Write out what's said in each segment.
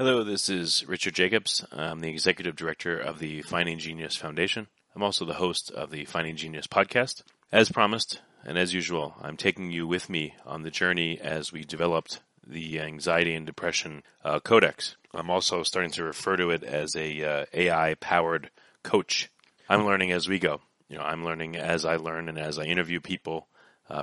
Hello, this is Richard Jacobs. I'm the Executive Director of the Finding Genius Foundation. I'm also the host of the Finding Genius podcast. As promised, and as usual, I'm taking you with me on the journey as we developed the Anxiety and Depression Codex. I'm also starting to refer to it as a AI-powered coach. I'm learning as we go. I'm learning as I learn and as I interview people,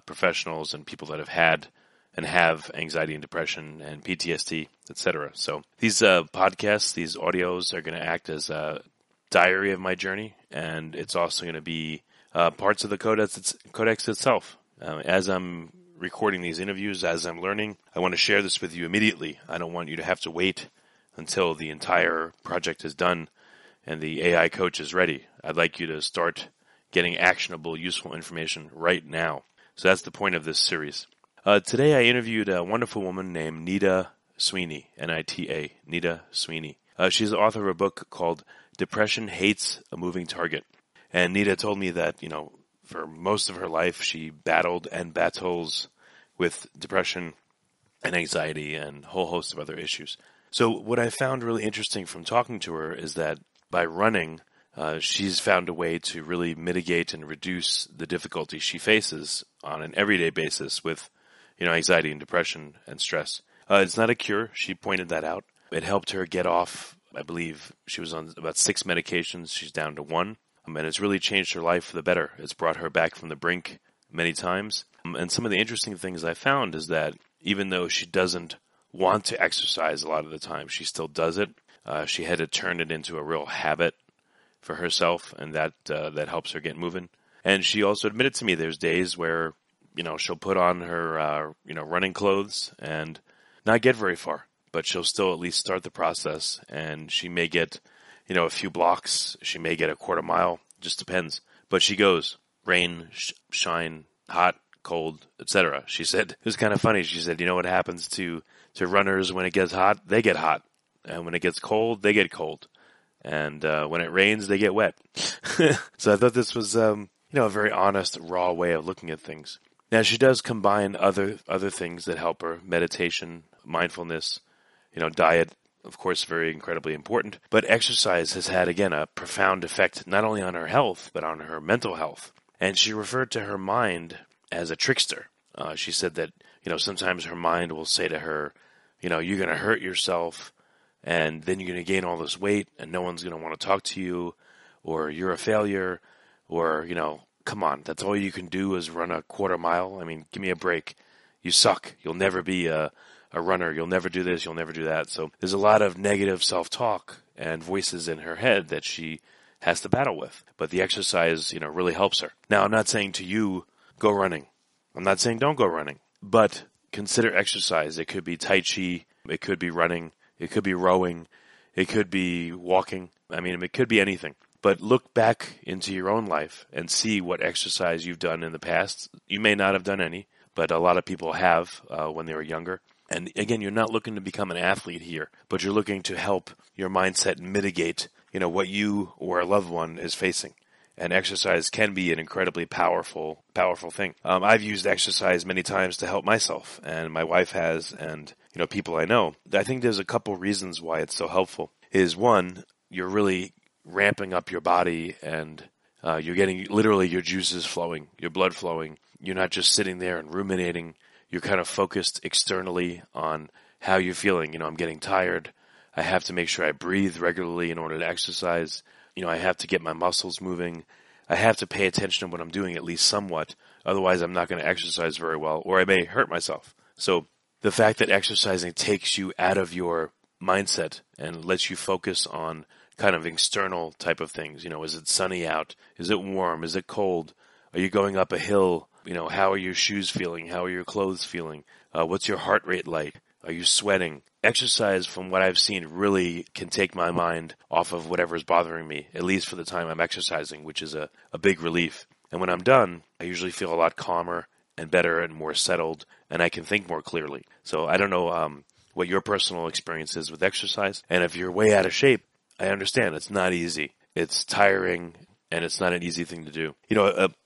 professionals and people that have had and have anxiety and depression and PTSD, etc. So these podcasts, these audios are going to act as a diary of my journey, and it's also going to be parts of the Codex itself. As I'm recording these interviews, as I'm learning, I want to share this with you immediately. I don't want you to have to wait until the entire project is done and the AI coach is ready. I'd like you to start getting actionable, useful information right now. So that's the point of this series. Today I interviewed a wonderful woman named Nita Sweeney, N-I-T-A, Nita Sweeney. She's the author of a book called Depression Hates a Moving Target. And Nita told me that, for most of her life she battled and battles with depression and anxiety and a whole host of other issues. So what I found really interesting from talking to her is that by running, she's found a way to really mitigate and reduce the difficulty she faces on an everyday basis with anxiety and depression and stress. It's not a cure. She pointed that out. It helped her get off, I believe she was on about 6 medications. She's down to 1. And it's really changed her life for the better. It's brought her back from the brink many times. And some of the interesting things I found is that even though she doesn't want to exercise a lot of the time, she still does it. She had to turn it into a real habit for herself, and that helps her get moving. And she also admitted to me there's days where she'll put on her, running clothes and not get very far, but she'll still at least start the process, and she may get, a few blocks. She may get a quarter mile, just depends. But she goes, rain, shine, hot, cold, etc. She said, it was kind of funny. She said, what happens to runners when it gets hot? They get hot. And when it gets cold, they get cold. And when it rains, they get wet. So I thought this was, a very honest, raw way of looking at things. Now, she does combine other things that help her: meditation, mindfulness, diet, of course, very incredibly important. But exercise has had, again, a profound effect not only on her health, but on her mental health. And she referred to her mind as a trickster. She said that, sometimes her mind will say to her, you're going to hurt yourself, and then you're going to gain all this weight, and no one's going to want to talk to you, or you're a failure, or, come on, that's all you can do is run a quarter mile. I mean, give me a break. You suck. You'll never be a runner. You'll never do this. You'll never do that. So there's a lot of negative self-talk and voices in her head that she has to battle with. But the exercise, really helps her. Now, I'm not saying to you, go running. I'm not saying don't go running. But consider exercise. It could be Tai Chi. It could be running. It could be rowing. It could be walking. I mean, it could be anything. But look back into your own life and see what exercise you've done in the past. You may not have done any, but a lot of people have when they were younger. And again, you're not looking to become an athlete here, but you're looking to help your mindset mitigate, what you or a loved one is facing. And exercise can be an incredibly powerful thing. I've used exercise many times to help myself, and my wife has, and people I know. I think there's a couple reasons why it's so helpful. Is one, you're really ramping up your body, and you're getting literally your juices flowing, your blood flowing. You're not just sitting there and ruminating. You're kind of focused externally on how you're feeling. I'm getting tired. I have to make sure I breathe regularly in order to exercise. I have to get my muscles moving. I have to pay attention to what I'm doing at least somewhat. Otherwise, I'm not going to exercise very well, or I may hurt myself. So the fact that exercising takes you out of your mindset and lets you focus on kind of external type of things. Is it sunny out? Is it warm? Is it cold? Are you going up a hill? How are your shoes feeling? How are your clothes feeling? What's your heart rate like? Are you sweating? Exercise, from what I've seen, really can take my mind off of whatever's bothering me, at least for the time I'm exercising, which is a big relief. And when I'm done, I usually feel a lot calmer and better and more settled, and I can think more clearly. So I don't know what your personal experience is with exercise. And if you're way out of shape, I understand it's not easy. It's tiring, and it's not an easy thing to do.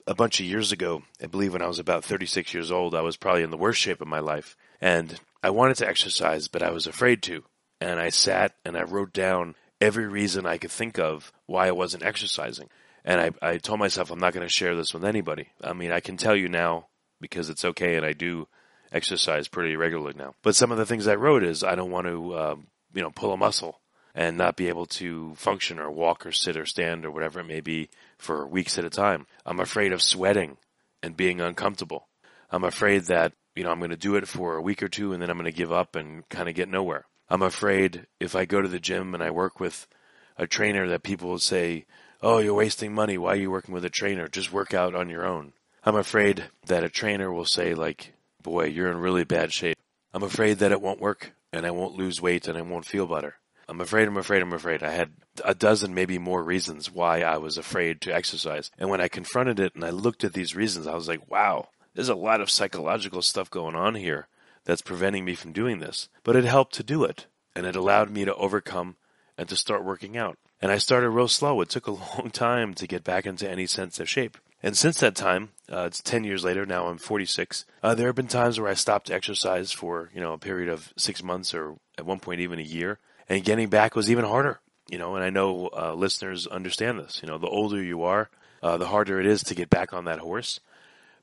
A bunch of years ago, I believe when I was about 36 years old, I was probably in the worst shape of my life. And I wanted to exercise, but I was afraid to. and I sat and I wrote down every reason I could think of why I wasn't exercising. And I told myself I'm not going to share this with anybody. I mean, I can tell you now because it's okay, and I do exercise pretty regularly now. But some of the things I wrote is I don't want to, pull a muscle and not be able to function or walk or sit or stand or whatever it may be for weeks at a time. I'm afraid of sweating and being uncomfortable. I'm afraid that, I'm going to do it for a week or two and then I'm going to give up and kind of get nowhere. I'm afraid if I go to the gym and I work with a trainer that people will say, oh, you're wasting money. Why are you working with a trainer? Just work out on your own. I'm afraid that a trainer will say, like, boy, you're in really bad shape. I'm afraid that it won't work and I won't lose weight and I won't feel better. I'm afraid. I had a dozen, maybe more reasons why I was afraid to exercise. And when I confronted it and I looked at these reasons, I was like, wow, there's a lot of psychological stuff going on here that's preventing me from doing this. But it helped to do it. And it allowed me to overcome and to start working out. And I started real slow. It took a long time to get back into any sense of shape. And since that time, it's 10 years later, now I'm 46, there have been times where I stopped to exercise for, a period of 6 months or at one point even a year. And getting back was even harder, and I know listeners understand this. The older you are, the harder it is to get back on that horse.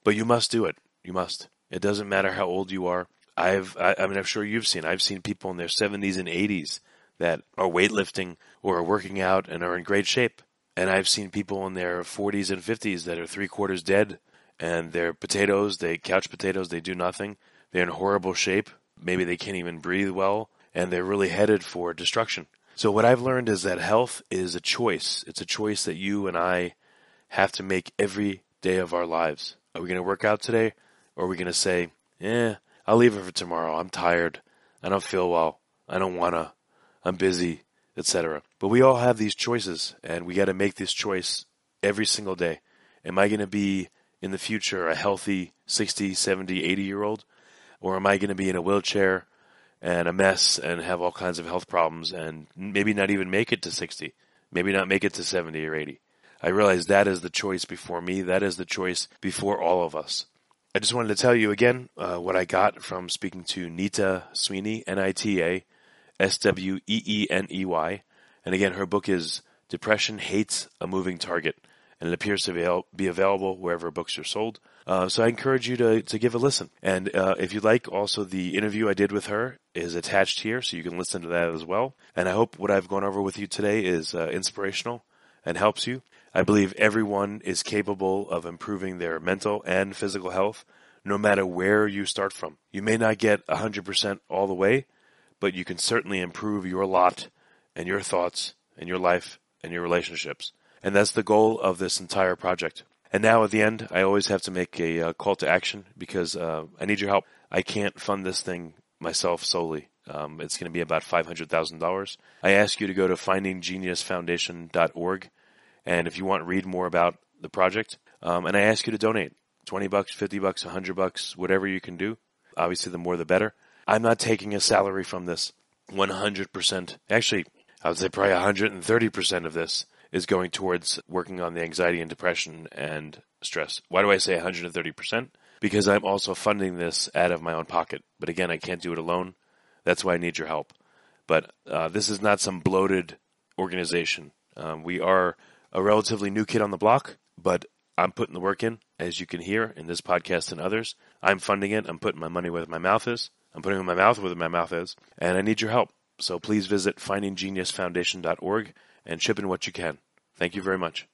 But you must do it. You must. It doesn't matter how old you are. I'm sure you've seen. I've seen people in their 70s and 80s that are weightlifting or are working out and are in great shape. And I've seen people in their 40s and 50s that are 3/4 dead, and they're couch potatoes, they do nothing. They're in horrible shape. Maybe they can't even breathe well, and they're really headed for destruction. So what I've learned is that health is a choice. It's a choice that you and I have to make every day of our lives. Are we going to work out today, or are we going to say, I'll leave it for tomorrow. I'm tired. I don't feel well. I don't want to. I'm busy, etc. But we all have these choices, and we got to make this choice every single day. Am I going to be, in the future, a healthy 60, 70, 80-year-old? Or am I going to be in a wheelchair and a mess and have all kinds of health problems and maybe not even make it to 60, maybe not make it to 70 or 80? I realize that is the choice before me. That is the choice before all of us. I just wanted to tell you again what I got from speaking to Nita Sweeney, Nita Sweeney. And again, her book is Depression Hates a Moving Target, and it appears to be available wherever books are sold. So I encourage you to give a listen. And if you'd like, also the interview I did with her is attached here, so you can listen to that as well. And I hope what I've gone over with you today is inspirational and helps you. I believe everyone is capable of improving their mental and physical health, no matter where you start from. You may not get 100% all the way, but you can certainly improve your lot and your thoughts and your life and your relationships. And that's the goal of this entire project. And now at the end, I always have to make a call to action because I need your help. I can't fund this thing myself solely. It's going to be about $500,000. I ask you to go to findinggeniusfoundation.org. And if you want to read more about the project, and I ask you to donate $20, $50, $100, whatever you can do. Obviously, the more the better. I'm not taking a salary from this. 100%. Actually, I would say probably 130% of this is going towards working on the anxiety and depression and stress. Why do I say 130%? Because I'm also funding this out of my own pocket. But again, I can't do it alone. That's why I need your help. But this is not some bloated organization. We are a relatively new kid on the block, but I'm putting the work in, as you can hear in this podcast and others. I'm funding it. I'm putting my money where my mouth is. I'm putting my mouth where my mouth is. And I need your help. So please visit findinggeniusfoundation.org and chip in what you can. Thank you very much.